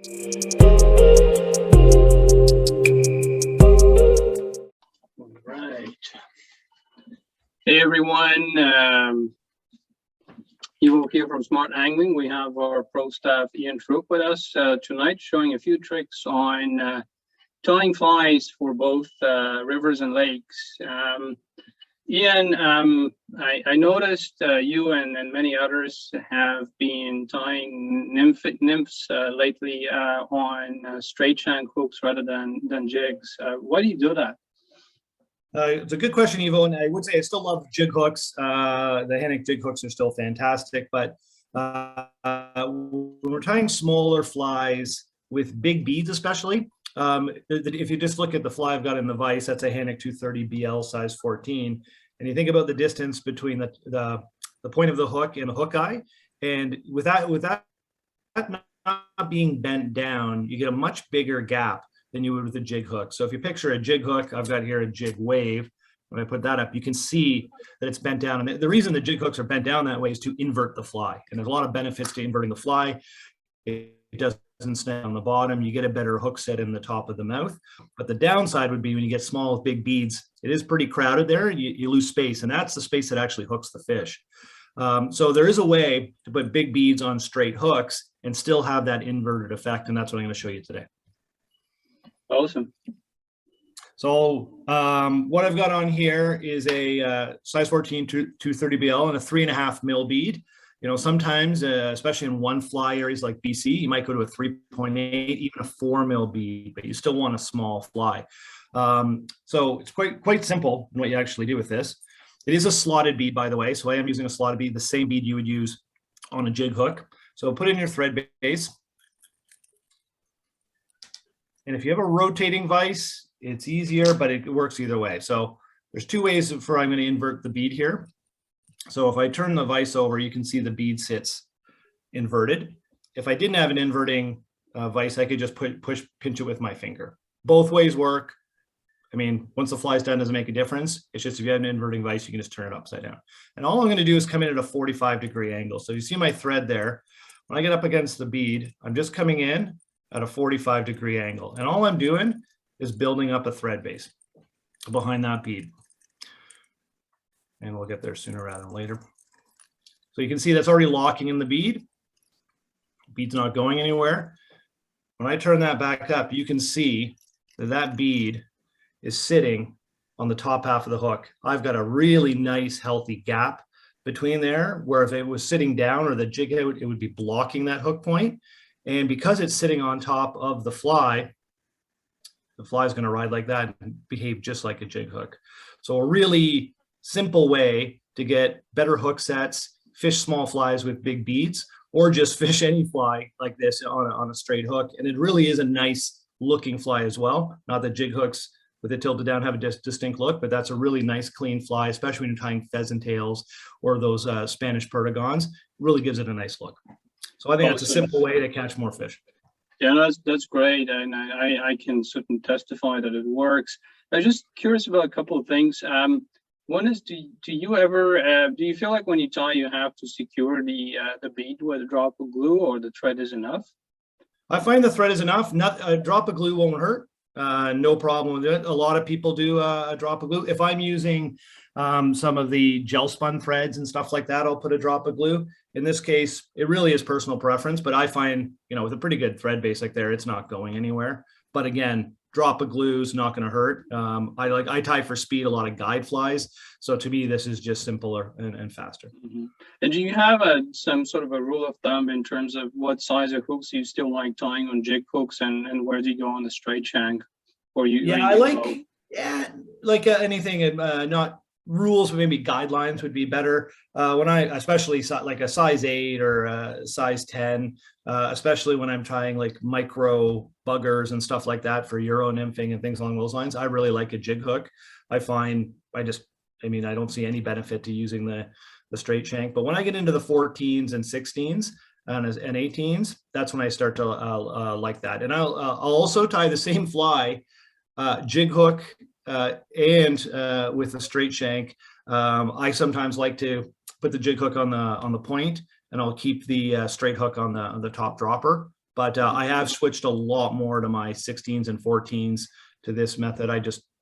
All right. Hey everyone, Evo here from Smart Angling. We have our pro staff Ian Troup with us tonight, showing a few tricks on tying flies for both rivers and lakes. Ian, I noticed you and many others have been tying nymphs lately on straight shank hooks rather than jigs. Why do you do that? It's a good question, Evo, and I would say I still love jig hooks. The Hennick jig hooks are still fantastic, but when we're tying smaller flies with big beads, especially, if you just look at the fly I've got in the vise, that's a Hennick 230 BL size 14, and you think about the distance between the point of the hook and the hook eye, and with that not being bent down, you get a much bigger gap than you would with a jig hook. So if you picture a jig hook, I've got here a jig wave. When I put that up, you can see that it's bent down. And the reason the jig hooks are bent down that way is to invert the fly. And there's a lot of benefits to inverting the fly. It doesn't snap on the bottom. You get a better hook set in the top of the mouth. But the downside would be when you get small with big beads, it is pretty crowded there. You lose space, and that's the space that actually hooks the fish. So there is a way to put big beads on straight hooks and still have that inverted effect. And that's what I'm going to show you today. Awesome. So what I've got on here is a size 14 230 BL and a 3.5 mil bead. You know, sometimes, especially in one fly areas like BC, you might go to a 3.8, even a 4 mil bead, but you still want a small fly. So it's quite simple in what you actually do with this. It is a slotted bead, by the way. So I am using a slotted bead, the same bead you would use on a jig hook. So put in your thread base. And if you have a rotating vise, it's easier, but it works either way. So there's two ways for I'm going to invert the bead here. So if I turn the vise over, you can see the bead sits inverted. If I didn't have an inverting vise, I could just pinch it with my finger. Both ways work. I mean, once the fly's done, doesn't make a difference. It's just if you have an inverting vise, you can just turn it upside down. And all I'm going to do is come in at a 45-degree angle. So you see my thread there. When I get up against the bead, I'm just coming in at a 45-degree angle. And all I'm doing is building up a thread base behind that bead. And we'll get there sooner rather than later. So you can see that's already locking in the bead. Bead's not going anywhere. When I turn that back up, you can see that that bead is sitting on the top half of the hook. I've got a really nice, healthy gap between there, where if it was sitting down or the jig out, it would be blocking that hook point. And because it's sitting on top of the fly is going to ride like that and behave just like a jig hook. So a really simple way to get better hook sets, fish small flies with big beads, or just fish any fly like this on a straight hook. And it really is a nice looking fly as well. Not that jig hooks with it tilted down have a distinct look, but that's a really nice clean fly, especially when you're tying pheasant tails or those Spanish perdigons. It really gives it a nice look. So I think that's a simple way to catch more fish. Yeah, that's great, and I can certainly testify that it works. I'm just curious about a couple of things. One is, do you feel like when you tie, you have to secure the bead with a drop of glue, or the thread is enough? I find the thread is enough. A drop of glue won't hurt. No problem with it. A lot of people do a drop of glue. If I'm using some of the gel spun threads and stuff like that, I'll put a drop of glue. In this case, it really is personal preference, but I find, you know, with a pretty good thread base like there, it's not going anywhere. But again, drop of glue is not going to hurt. I tie for speed a lot of guide flies. So to me, this is just simpler and faster. Mm-hmm. And do you have some sort of a rule of thumb in terms of what size of hooks you still like tying on jig hooks, and where do you go on the straight shank? Or you? Yeah, I like anything, not rules, but maybe guidelines would be better. When I, especially like a size 8 or a size 10, especially when I'm trying like micro buggers and stuff like that for Euro nymphing and things along those lines, I really like a jig hook. I don't see any benefit to using the straight shank. But when I get into the 14s and 16s and 18s, that's when I start to like that. And I'll also tie the same fly, jig hook, and with a straight shank. I sometimes like to put the jig hook on the point, and I'll keep the straight hook on the top dropper. But I have switched a lot more to my 16s and 14s to this method.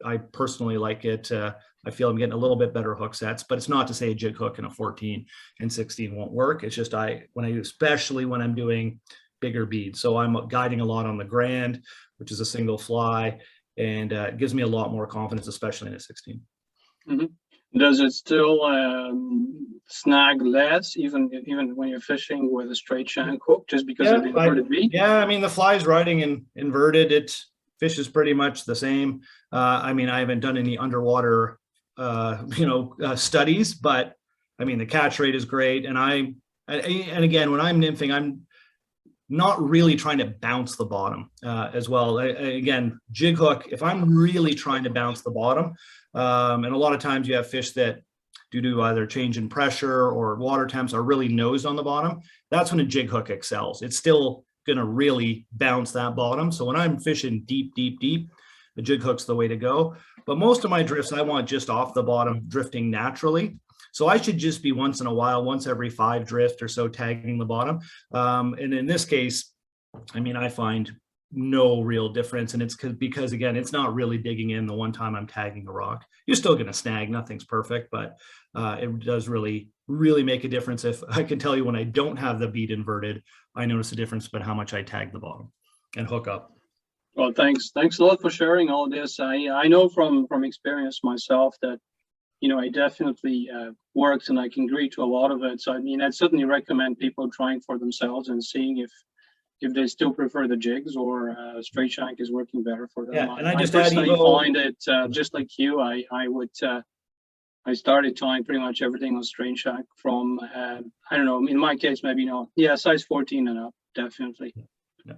I personally like it. I feel I'm getting a little bit better hook sets, but it's not to say a jig hook in a 14 and 16 won't work. It's just especially when I'm doing bigger beads. So I'm guiding a lot on the grand, which is a single fly, and it gives me a lot more confidence, especially in a 16. Mm-hmm. Does it still snag less even when you're fishing with a straight shank hook, just because of the inverted bead? Yeah, I mean, the fly's riding in inverted. It fishes pretty much the same. I mean, I haven't done any underwater studies, but I mean, the catch rate is great. And again, when I'm nymphing, I'm not really trying to bounce the bottom as well. Again, jig hook, if I'm really trying to bounce the bottom, and a lot of times you have fish that, due to either change in pressure or water temps, are really nosed on the bottom, that's when a jig hook excels. It's still going to really bounce that bottom. So when I'm fishing deep, deep, deep, the jig hook's the way to go. But most of my drifts, I want just off the bottom, drifting naturally. So I should just be once in a while, once every 5 drift or so, tagging the bottom. And in this case, I mean, I find no real difference. And it's because again, it's not really digging in the one time I'm tagging a rock. You're still going to snag, nothing's perfect, but it does really, really make a difference. If I can tell you, when I don't have the bead inverted, I notice a difference about how much I tag the bottom and hook up. Well, thanks a lot for sharing all this. I know from experience myself that, you know, it definitely works, and I can agree to a lot of it. So I mean, I'd certainly recommend people trying for themselves and seeing if they still prefer the jigs or straight shank is working better for them. Yeah, and I just personally find it just like you. I started tying pretty much everything on straight shank from I don't know, in my case maybe not. Yeah, size 14 and up, definitely. Yeah.